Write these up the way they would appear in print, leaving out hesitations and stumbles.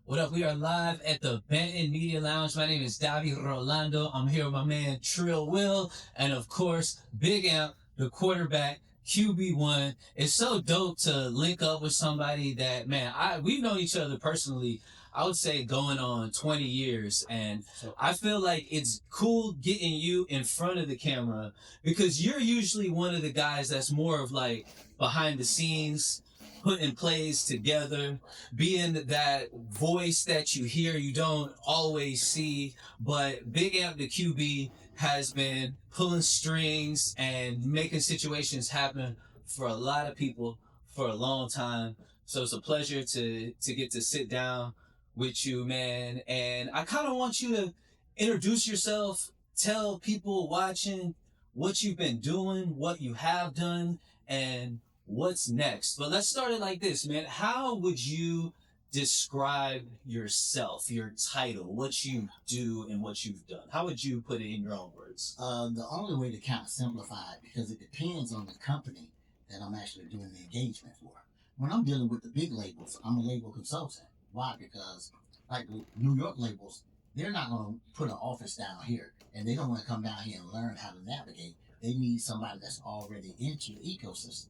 What up? We are live at the Benton Media Lounge. My name is Davi Rolando. I'm here with my man Trill Will, and of course, Big Amp, the quarterback, QB1. It's so dope to link up with somebody that, man, we've known each other personally, I would say going on 20 years. And I feel like it's cool getting you in front of the camera because you're usually one of the guys that's more of like behind the scenes, putting plays together, being that voice that you hear, you don't always see. But Big Amp, the QB, has been pulling strings and making situations happen for a lot of people for a long time. So it's a pleasure to get to sit down with you, man. And I kind of want you to introduce yourself, tell people watching what you've been doing, what you have done, and what's next. But let's start it like this, man. How would you describe yourself, your title, what you do, and what you've done? How would you put it in your own words? The only way to kind of simplify it, because it depends on the company that I'm actually doing the engagement for. When I'm dealing with the big labels, I'm a label consultant. Why? Because like the New York labels, they're not going to put an office down here, and they don't want to come down here and learn how to navigate. They need somebody that's already into the ecosystem.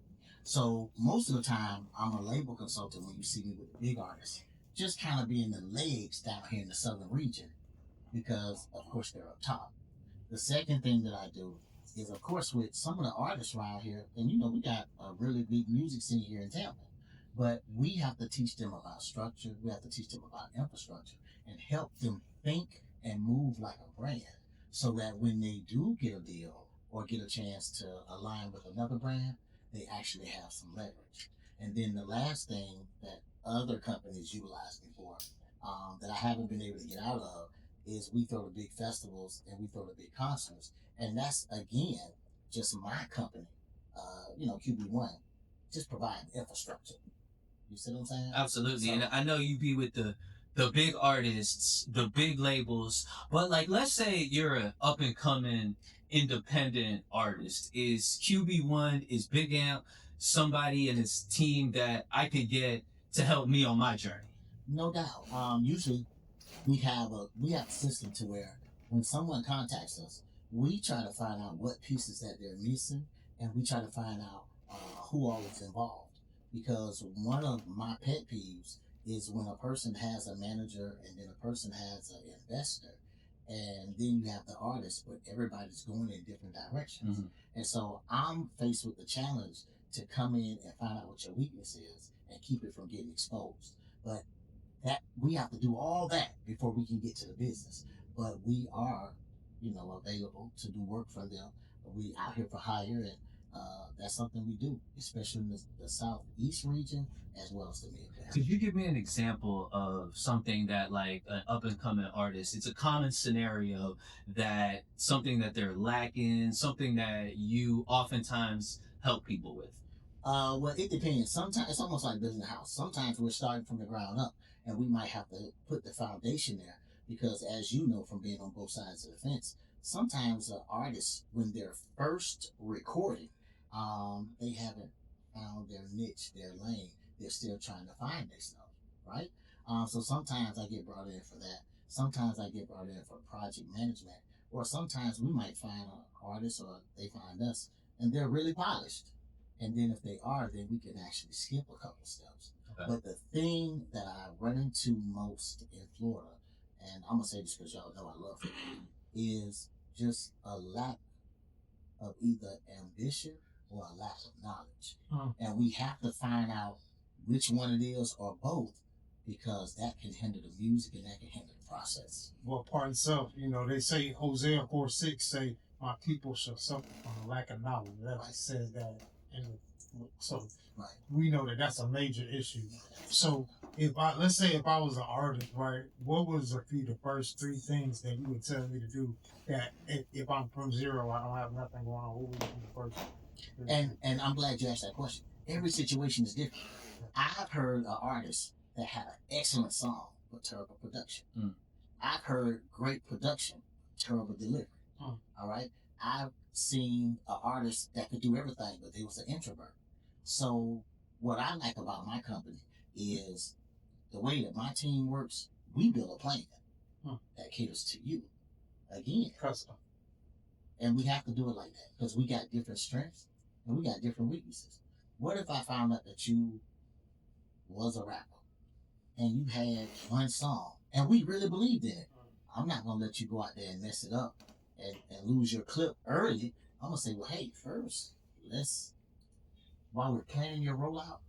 So most of the time, I'm a label consultant when you see me with the big artists, just kind of being the legs down here in the southern region, because of course they're up top. The second thing that I do is, of course, with some of the artists around here, and we got a really big music scene here in Tampa, but we have to teach them about structure, we have to teach them about infrastructure, and help them think and move like a brand so that when they do get a deal or get a chance to align with another brand, they actually have some leverage. And then the last thing that other companies utilize me for, that I haven't been able to get out of, is we throw the big festivals and we throw the big concerts, and that's again just my company, QB1, just providing infrastructure. You see what I'm saying? Absolutely. So, And I know you be with the big artists, the big labels, but like let's say you're an up and coming independent artist. Is QB1, is Big Amp somebody in his team that I could get to help me on my journey? no doubt. Usually we have a system to where when someone contacts us, we try to find out what pieces that they're missing, and we try to find out who all is involved. Because one of my pet peeves is when a person has a manager and then a person has an investor, and then you have the artist, but everybody's going in different directions. Mm-hmm. And so I'm faced with the challenge to come in and find out what your weakness is and keep it from getting exposed. But that we have to do all that before we can get to the business. But we are, available to do work for them. We out here for hire, and that's something we do, especially in the southeast region as well as the Midwest. Could you give me an example of something that like an up and coming artist, it's a common scenario, that something that they're lacking, something that you oftentimes help people with? Well, it depends. Sometimes it's almost like building a house. Sometimes we're starting from the ground up, and we might have to put the foundation there because, as you know from being on both sides of the fence, sometimes artists, when they're first recording, they haven't found their niche, their lane. They're still trying to find their stuff, right? So sometimes I get brought in for that. Sometimes I get brought in for project management, or sometimes we might find an artist or they find us, and they're really polished, and then if they are, then we can actually skip a couple steps. Okay. But the thing that I run into most in Florida, and I'm gonna say this because y'all know I love it, is just a lack of either ambition or a lack of knowledge. And we have to find out which one it is or both, because that can hinder the music and that can hinder the process. Well, part itself, they say Hosea 4:6 say, "My people shall suffer from a lack of knowledge." That right. Says that, so right. We know that that's a major issue. So let's say if I was an artist, right, what was the first three things that you would tell me to do that if I'm from zero, I don't have nothing going on, what would be the first? And I'm glad you asked that question. Every situation is different. I've heard an artist that had an excellent song but terrible production. I've heard great production, terrible delivery. All right. I've seen an artist that could do everything, but they was an introvert. So what I like about my company is the way that my team works, we build a plan that caters to you. Again, custom. And we have to do it like that because we got different strengths and we got different weaknesses. What if I found out that you was a rapper and you had one song and we really believed in it? I'm not gonna let you go out there and mess it up and lose your clip early. I'm gonna say, well, hey, first, while we're planning your rollout,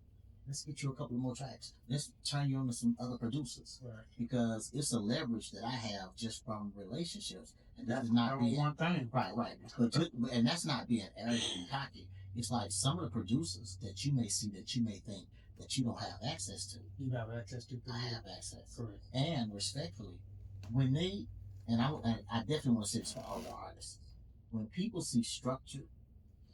let's get you a couple more tracks. Let's turn you on to some other producers. Right. Because it's a leverage that I have just from relationships. And that is not being one thing. Right. And that's not being arrogant and cocky. It's like some of the producers that you may see that you may think that you don't have access to. You have access to. I have access. Correct. And respectfully, when they, and I definitely want to say this for all the artists, when people see structure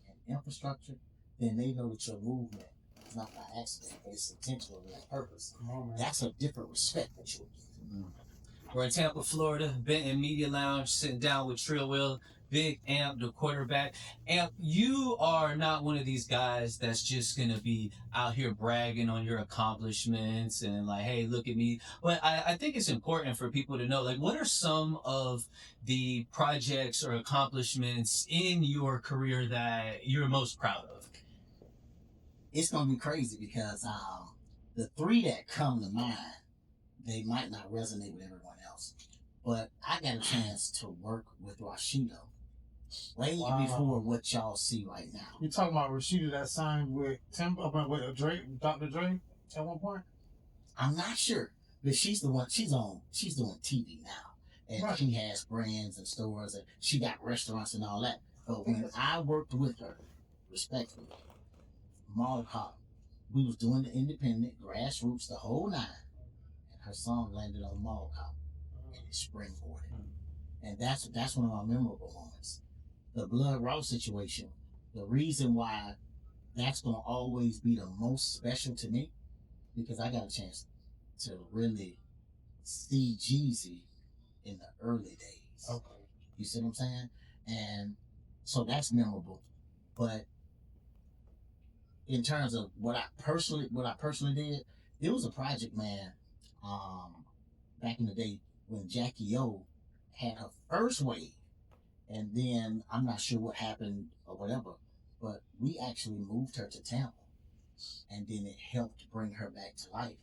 and infrastructure, then they know that your movement is not by accident, but it's intentional and on purpose. That's a different respect that you'll give. We're in Tampa, Florida, Benton Media Lounge, sitting down with Trill Will, Big Amp, the quarterback. Amp, you are not one of these guys that's just going to be out here bragging on your accomplishments and like, hey, look at me. But I think it's important for people to know, like, what are some of the projects or accomplishments in your career that you're most proud of? It's going to be crazy because the three that come to mind, they might not resonate with everyone else. But I got a chance to work with Rashido way before what y'all see right now. You talking about Rashida that signed with with Dr. Dre at one point? I'm not sure, but she's the one. She's doing TV now, and right. She has brands and stores, and she got restaurants and all that. But when I worked with her, respectfully, Mall Cop, we was doing the independent grassroots, the whole nine. Her song landed on Mall Cop and it springboarded. And that's one of my memorable moments. The Blood Raw situation, the reason why that's going to always be the most special to me, because I got a chance to really see Jeezy in the early days. Okay. You see what I'm saying? And so that's memorable. But in terms of what I personally did, it was a project, man. Back in the day when Jackie O had her first wave, and then I'm not sure what happened or whatever, but we actually moved her to Tampa, and then it helped bring her back to life.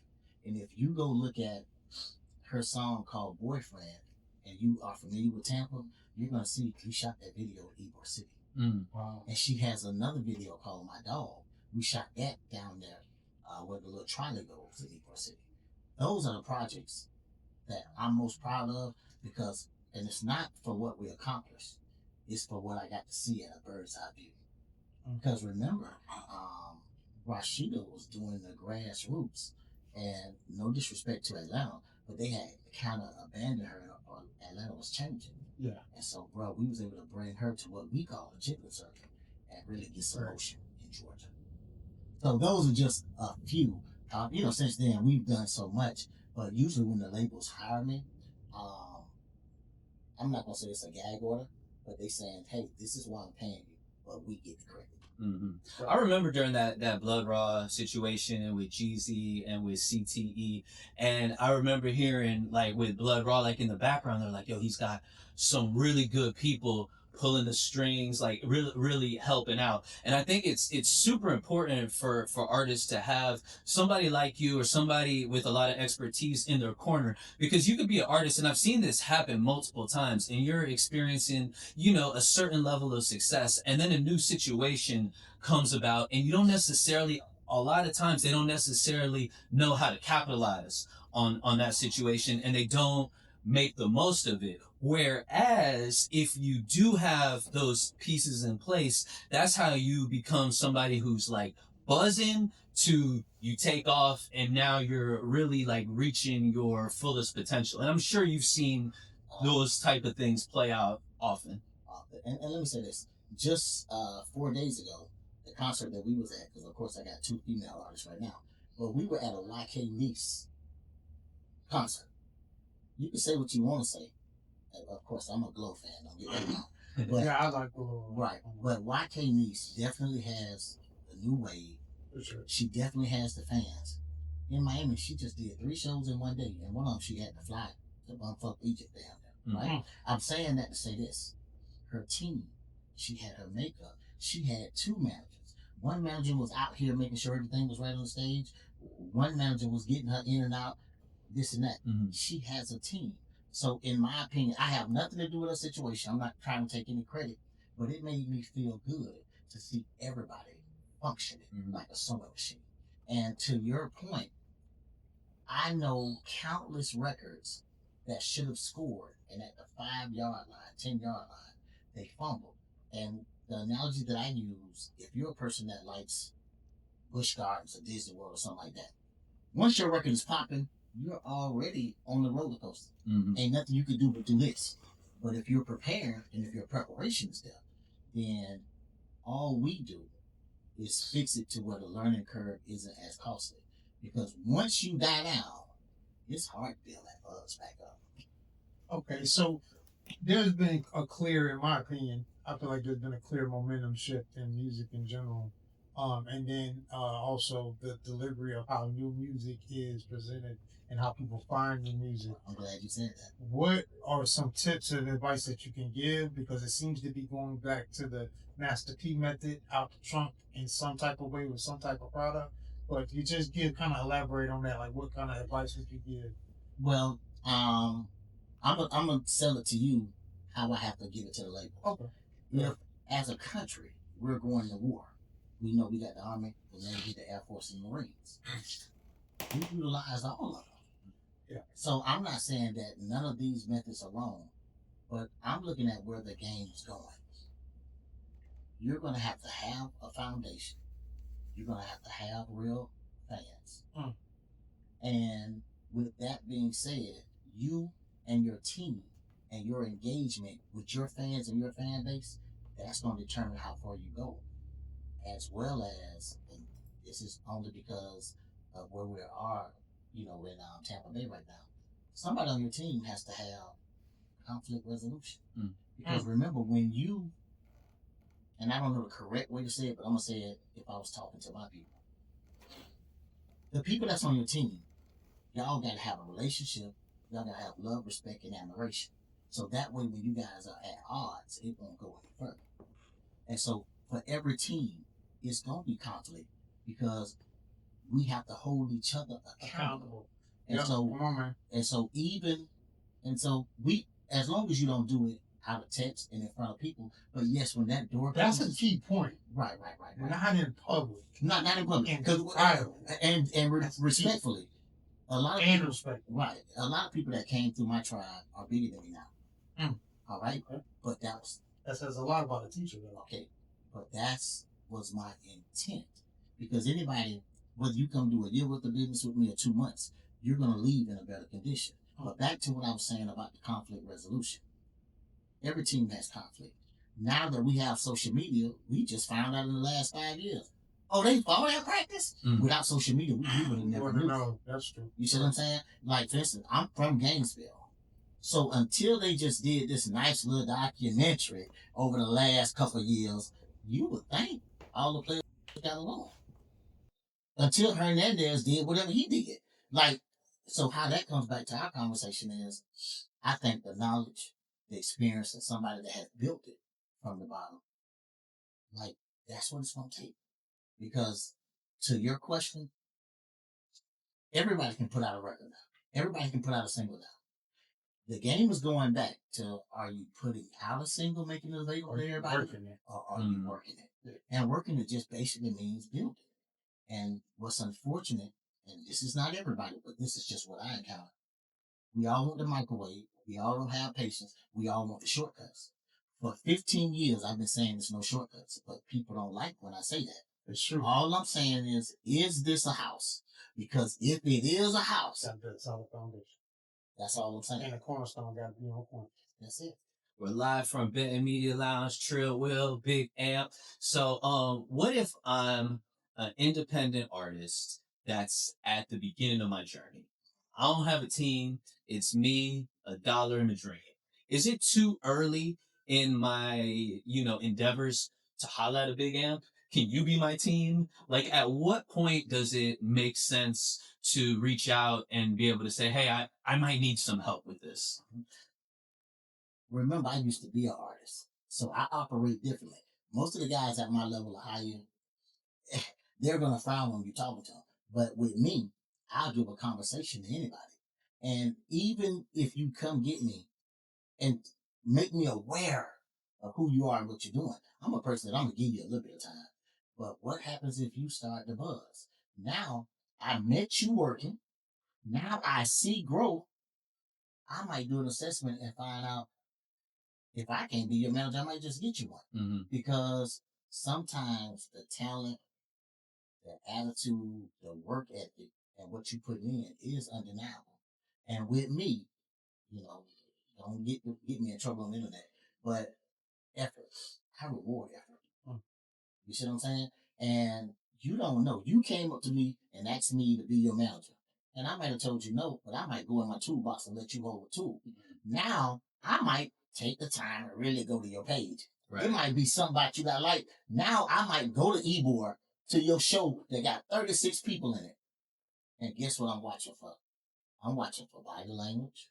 And if you go look at her song called Boyfriend, and you are familiar with Tampa, you're gonna see we shot that video in Ybor City. Wow. And she has another video called My Dog. We shot that down there where the little trolley goes in Ybor City. Those are the projects that I'm most proud of because, and it's not for what we accomplished, it's for what I got to see at a bird's eye view. Because remember, Rashida was doing the grassroots, and no disrespect to Atlanta, but they had kind of abandoned her, or Atlanta was changing. Yeah. And so, bro, we was able to bring her to what we call a chitlin circuit and really get some motion in Georgia. So those are just a few. Since then we've done so much, but usually when the labels hire me, I'm not gonna say it's a gag order, but they saying, hey, this is why I'm paying you, but we get the credit. Mm-hmm. I remember during that Blood Raw situation with Jeezy and with CTE, and I remember hearing like with Blood Raw, like in the background, they're like, yo, he's got some really good people pulling the strings, like really helping out. And I think it's super important for artists to have somebody like you or somebody with a lot of expertise in their corner, because you could be an artist, and I've seen this happen multiple times, and you're experiencing, a certain level of success, and then a new situation comes about, and you don't necessarily, a lot of times they don't necessarily know how to capitalize on that situation, and they don't make the most of it. Whereas if you do have those pieces in place, that's how you become somebody who's like buzzing to you take off, and now you're really like reaching your fullest potential. And I'm sure you've seen those type of things play out often. And let me say this, just 4 days ago, the concert that we was at, because of course I got 2 female artists right now, but we were at a YK Nice concert. You can say what you want to say. Of course, I'm a Glow fan. Don't get me wrong. But, yeah, I like Glow. Right. But YK Nice definitely has a new wave. For sure. She definitely has the fans. in Miami, she just did 3 shows in one day, and one of them she had to fly to bumfuck Egypt down there. Right? Mm-hmm. I'm saying that to say this: her team, she had her makeup, she had 2 managers. One manager was out here making sure everything was right on the stage. One manager was getting her in and out, this and that. Mm-hmm. She has a team. So, in my opinion, I have nothing to do with her situation. I'm not trying to take any credit, but it made me feel good to see everybody functioning like a sewing machine. And to your point, I know countless records that should have scored, and at the 5-yard line, 10-yard line, they fumbled. And the analogy that I use, if you're a person that likes Busch Gardens or Disney World or something like that, once your record is popping, you're already on the roller coaster. Mm-hmm. Ain't nothing you can do but do this. But if you're prepared and if your preparation is there, then all we do is fix it to where the learning curve isn't as costly. Because once you die down, it's hard to build that buzz back up. Okay, so there's been a clear, in my opinion, I feel like there's been a clear momentum shift in music in general. And then also the delivery of how new music is presented and how people find new music. I'm glad you said that. What are some tips and advice that you can give? Because it seems to be going back to the Master P method out the trunk in some type of way with some type of product. But if you just kind of elaborate on that, like what kind of advice would you give? Well, I'm gonna sell it to you how I have to give it to the label. Okay. If as a country we're going to war, we know we got the Army, the Navy, the Air Force, and the Marines. We utilize all of them. Yeah. So I'm not saying that none of these methods are wrong, but I'm looking at where the game's going. You're going to have a foundation. You're going to have real fans. Mm. And with that being said, you and your team and your engagement with your fans and your fan base, that's going to determine how far you go. As well as, and this is only because of where we are, in Tampa Bay right now, somebody on your team has to have conflict resolution. Mm. Because remember, when you, and I don't know the correct way to say it, but I'm going to say it if I was talking to my people. The people that's on your team, y'all got to have a relationship. Y'all got to have love, respect, and admiration. So that way, when you guys are at odds, it won't go any further. And so for every team, it's going to be conflict because we have to hold each other accountable. And yep. So we, as long as you don't do it out of text and in front of people, but yes, when that door comes, that's a key point. Right. Not in public. Not in public. And respectfully. A lot of people that came through my tribe are bigger than me now. Mm. All right? Okay. But that says a lot about a teacher, though. Okay. But was my intent. Because anybody, whether you come do a year worth of business with me or 2 months, you're going to leave in a better condition. But back to what I was saying about the conflict resolution. Every team has conflict. Now that we have social media, we just found out in the last 5 years. Oh, they fall at practice? Mm. Without social media, we would have never knew. No, that's true. You see what I'm saying? Like, for instance, I'm from Gainesville. So until they just did this nice little documentary over the last couple of years, you would think all the players got along. Until Hernandez did whatever he did. Like, so how that comes back to our conversation is, I think the knowledge, the experience of somebody that has built it from the bottom, like, that's what it's going to take. Because to your question, everybody can put out a record now. Everybody can put out a single now. The game is going back to, are you putting out a single, making it available to everybody? Or are you working it? Yeah. And working it just basically means building. And what's unfortunate, and this is not everybody, but this is just what I encounter. We all want the microwave. We all don't have patience. We all want the shortcuts. For 15 years, I've been saying there's no shortcuts, but people don't like when I say that. It's true. All I'm saying is this a house? Because if it is a house, that's solid foundation. That's all I'm saying. And the cornerstone got to be on point. That's it. We're live from Benton Media Lounge, Trill Will, Big Amp. So, what if I'm an independent artist that's at the beginning of my journey? I don't have a team. It's me, a dollar, and a dream. Is it too early in my, endeavors to holler at a Big Amp? can you be my team? Like, at what point does it make sense to reach out and be able to say, hey, I might need some help with this? Remember, I used to be an artist, so I operate differently. Most of the guys at my level of higher, they're gonna frown when you're talking to them. But with me, I'll give a conversation to anybody, and even if you come get me and make me aware of who you are and what you're doing, I'm a person that I'm gonna give you a little bit of time. But what happens if you start to buzz? Now I met you working. Now I see growth. I might do an assessment and find out if I can't be your manager, I might just get you one. Mm-hmm. Because sometimes the talent, the attitude, the work ethic, and what you put in is undeniable. And with me, you know, don't get me in trouble on the internet, but effort, I reward effort. You see what I'm saying? And you don't know. You came up to me and asked me to be your manager. And I might have told you no, but I might go in my toolbox and let you hold a tool. Now, I might take the time to really go to your page. Right. It might be something about you that I like. Now, I might go to Ebor to your show that got 36 people in it. And guess what I'm watching for? I'm watching for body language.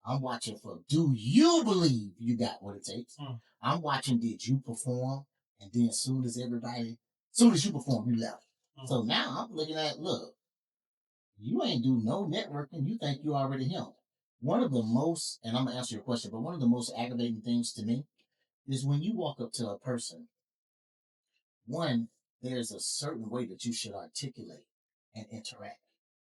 I'm watching for, do you believe you got what it takes? I'm watching, did you perform? And then soon as you perform, you left. So now I'm looking at, look, you ain't do no networking. You think you already him. One of the most, and I'm going to answer your question, but one of the most aggravating things to me is when you walk up to a person, one, there's a certain way that you should articulate and interact.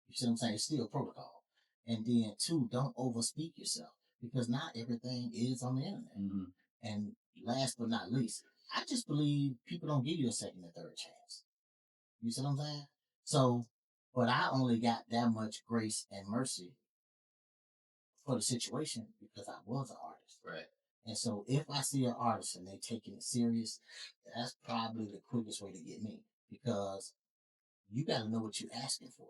You see what I'm saying? It's still protocol. And then two, don't overspeak yourself because not everything is on the internet. Mm-hmm. And last but not least, I just believe people don't give you a second and third chance. You see what I'm saying? So, but I only got that much grace and mercy for the situation because I was an artist. Right. And so if I see an artist and they taking it serious, that's probably the quickest way to get me because you got to know what you're asking for.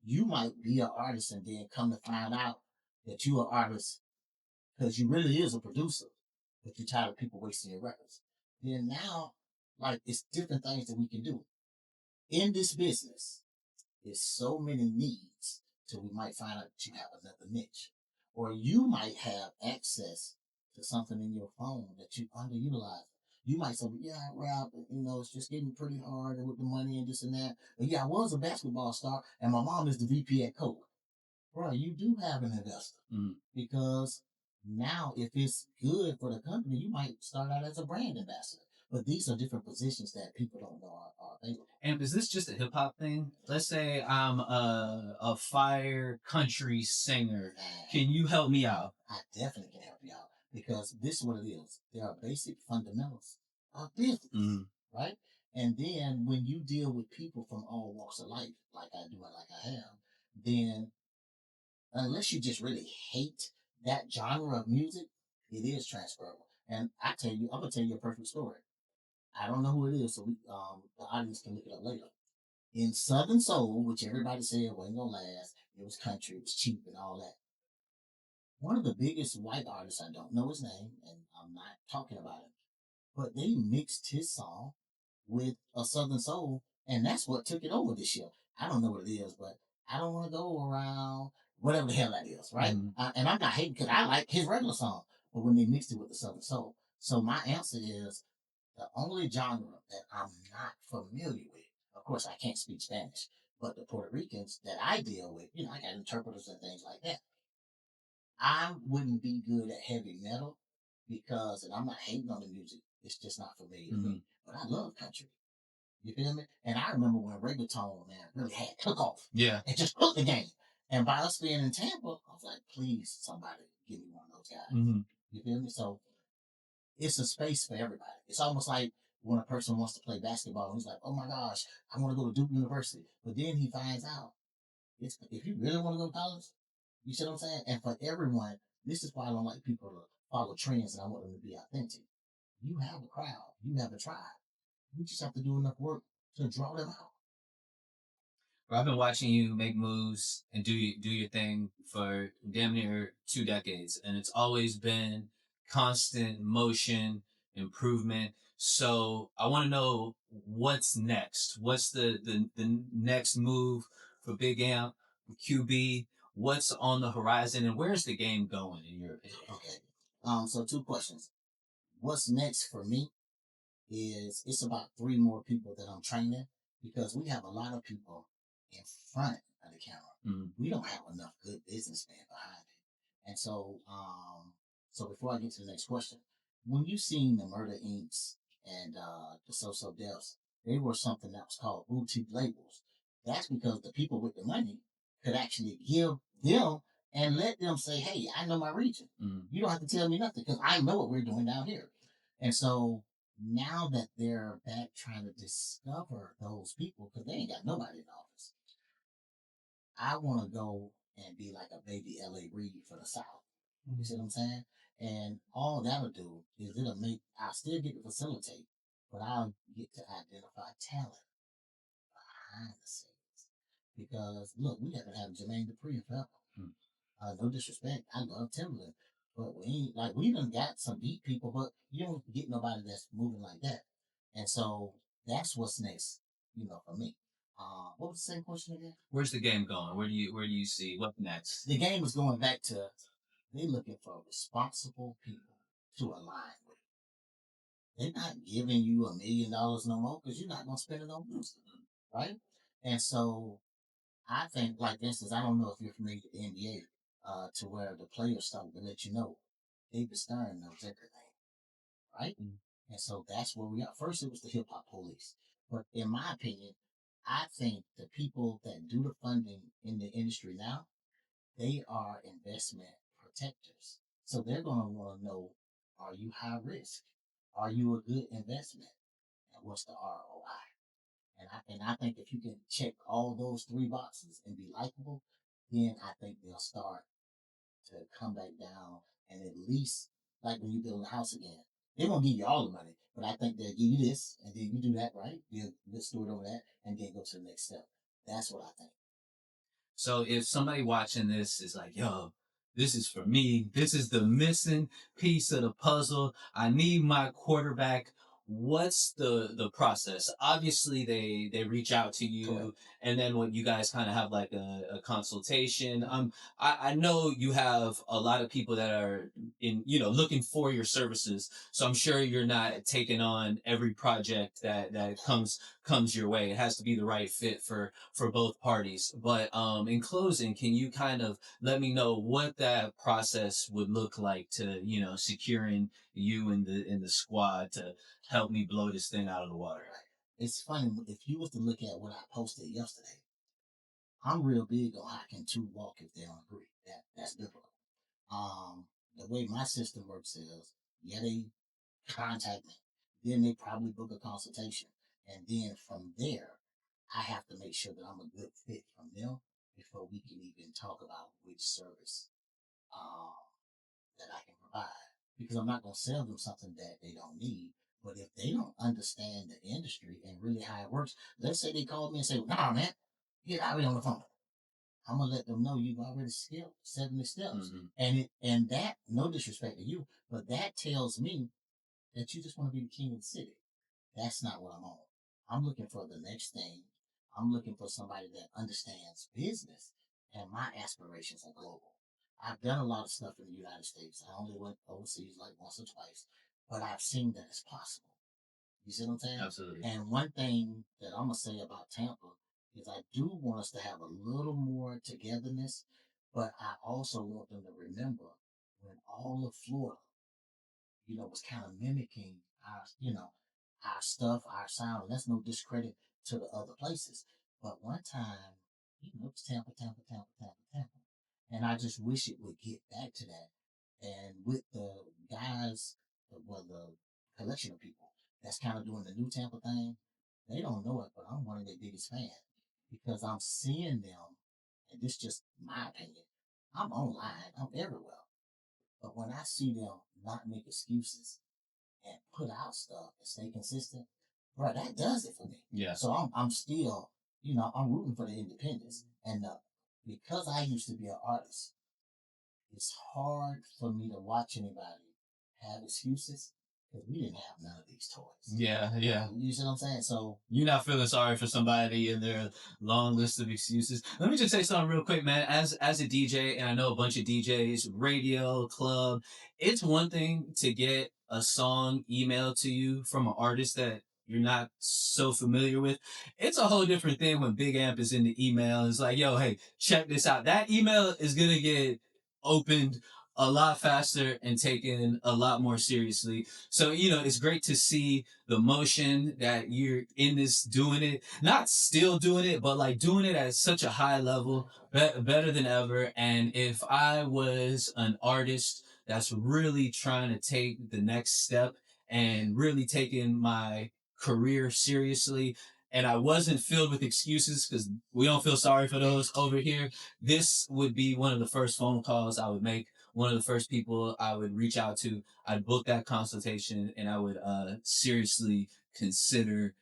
You might be an artist and then come to find out that you're an artist because you really is a producer, but you're tired of people wasting your records. Then now, like, it's different things that we can do. In this business, there's so many needs till we might find out that you have another niche. Or you might have access to something in your phone that you underutilize. You might say, yeah, Rob, it's just getting pretty hard with the money and this and that. But yeah, I was a basketball star and my mom is the VP at Coke. Bro, you do have an investor. Because now if it's good for the company, you might start out as a brand ambassador. But these are different positions that people don't know are available. And is this just a hip hop thing? Let's say I'm a fire country singer. Can you help me out? I definitely can help you out because this is what it is. There are basic fundamentals of business, right? And then when you deal with people from all walks of life, like I do and like I have, then unless you just really hate that genre of music, it is transferable. And I'm gonna tell you a perfect story. I don't know who it is, so the audience can look it up later. In Southern Soul, which everybody said wasn't gonna last, it was country, it was cheap, and all that. One of the biggest white artists, I don't know his name, and I'm not talking about him, but they mixed his song with a Southern Soul, and that's what took it over this year. I don't know what it is, but I don't want to go around whatever the hell that is, right? And I'm not hating because I like his regular song, but when they mixed it with the Southern Soul. So my answer is the only genre that I'm not familiar with. Of course, I can't speak Spanish, but the Puerto Ricans that I deal with, I got interpreters and things like that. I wouldn't be good at heavy metal because, and I'm not hating on the music, it's just not familiar to me. But I love country. You feel me? And I remember when reggaeton, man, really had took off. Yeah. And just took the game. And by us being in Tampa, I was like, please, somebody give me one of those guys. You feel me? So it's a space for everybody. It's almost like when a person wants to play basketball, he's like, oh my gosh, I want to go to Duke University. But then he finds out, if you really want to go to college, you see what I'm saying? And for everyone, this is why I don't like people to follow trends and I want them to be authentic. You have a crowd. You have a tribe. You just have to do enough work to draw them out. I've been watching you make moves and do your thing for damn near 2 decades, and it's always been constant motion, improvement. So I want to know what's next. What's the next move for Big Amp, for QB? What's on the horizon, and where's the game going in your opinion? Okay. So two questions. What's next for me is it's about three more people that I'm training because we have a lot of people in front of the camera. Mm. We don't have enough good businessmen behind it. And so before I get to the next question, when you seen the Murder Inks and the So Deaths, they were something that was called boutique labels. That's because the people with the money could actually give them and let them say, "Hey, I know my region. Mm. You don't have to tell me nothing because I know what we're doing down here." And so now that they're back trying to discover those people because they ain't got nobody in office, I want to go and be like a baby L.A. Reid for the South. You see what I'm saying? And all that'll do is I'll still get to facilitate, but I'll get to identify talent behind the scenes. Because look, we haven't had Jermaine Dupri in forever. Mm. No disrespect, I love Timberland, but we ain't like we done got some deep people, but you don't get nobody that's moving like that. And so that's what's next, for me. What was the same question again? Where's the game going? Where do you see what next? The game is going back to they looking for responsible people to align with. They're not giving you $1 million no more because you're not gonna spend it on music, right? And so I think, like for instance, I don't know if you're familiar with the NBA, to where the players start to let you know David Stern knows everything, right? Mm. And so that's where we are. First, it was the hip hop police, but in my opinion, I think the people that do the funding in the industry now, they are investment protectors. So they're going to want to know, are you high risk? Are you a good investment? And what's the ROI? And I think if you can check all those three boxes and be likable, then I think they'll start to come back down and at least like when you build a house again. They won't give you all the money, but I think they'll give you this and then you do that right. You'll steward over that and then go to the next step. That's what I think. So if somebody watching this is like, yo, this is for me. This is the missing piece of the puzzle. I need my quarterback. What's the process? Obviously, they reach out to you, Correct. and then what you guys kind of have like a consultation. I know you have a lot of people that are in looking for your services. So I'm sure you're not taking on every project that comes your way. It has to be the right fit for both parties. But in closing, can you kind of let me know what that process would look like to securing you in the squad to help me blow this thing out of the water? It's funny if you was to look at what I posted yesterday. I'm real big on how can two walk if they don't agree. That's biblical. Um, the way my system works is, yeah, they contact me, then they probably book a consultation, and then from there, I have to make sure that I'm a good fit from them before we can even talk about which service um, that I can provide. Because I'm not going to sell them something that they don't need. But if they don't understand the industry and really how it works, let's say they call me and say, "Nah, man, get out of here on the phone." I'm gonna let them know you've already skipped 70 steps, and that no disrespect to you, but that tells me that you just want to be the king of the city. That's not what I'm on. I'm looking for the next thing. I'm looking for somebody that understands business, and my aspirations are global. I've done a lot of stuff in the United States. I only went overseas like once or twice, but I've seen that it's possible. You see what I'm saying? Absolutely. And one thing that I'm gonna say about Tampa is I do want us to have a little more togetherness, but I also want them to remember when all of Florida, was kind of mimicking our stuff, our sound. And that's no discredit to the other places. But one time, it was Tampa, Tampa, Tampa, Tampa, Tampa. And I just wish it would get back to that. And with the guys, the collection of people that's kind of doing the new Tampa thing, they don't know it, but I'm one of their biggest fans because I'm seeing them, and this is just my opinion. I'm online, I'm everywhere. But when I see them not make excuses and put out stuff and stay consistent, bro, that does it for me. Yeah. So I'm still, I'm rooting for the independence. And because I used to be an artist, it's hard for me to watch anybody have excuses because we didn't have none of these toys. Yeah. You see what I'm saying? So you're not feeling sorry for somebody in their long list of excuses. Let me just say something real quick, man. As a DJ, and I know a bunch of DJs, radio, club, it's one thing to get a song emailed to you from an artist that you're not so familiar with. It's a whole different thing when Big Amp is in the email. It's like, yo, hey, check this out. That email is gonna get opened a lot faster and taken a lot more seriously. So, it's great to see the motion that you're in this, doing it, not still doing it, but like doing it at such a high level, better than ever. And if I was an artist that's really trying to take the next step and really taking my career seriously, and I wasn't filled with excuses, because we don't feel sorry for those over here, this would be one of the first phone calls I would make, one of the first people I would reach out to. I'd book that consultation, and I would seriously consider,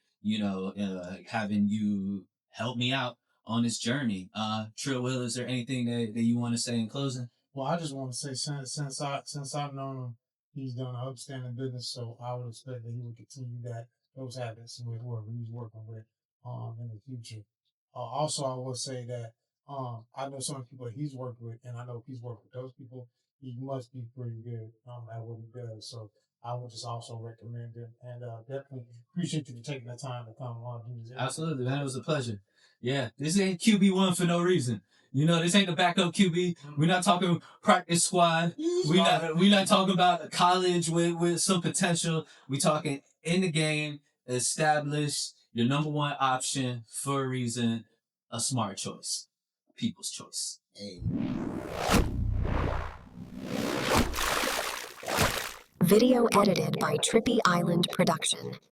having you help me out on this journey. Trill Will, is there anything that you want to say in closing? Well, I just want to say since I've known him, he's done an upstanding business, so I would expect that he would continue those habits with whoever he's working with in the future. Also, I will say that I know some people that he's worked with, and I know if he's worked with those people, he must be pretty good at what he does. So I would just also recommend him, and definitely appreciate you for taking the time to come on. Absolutely, man. It was a pleasure. Yeah, this ain't QB1 for no reason. This ain't the backup QB. We're not talking practice squad. We're not talking about a college with some potential. We're talking in the game, established, your number one option for a reason, a smart choice, people's choice. hey. Video edited by Trippy Island Production.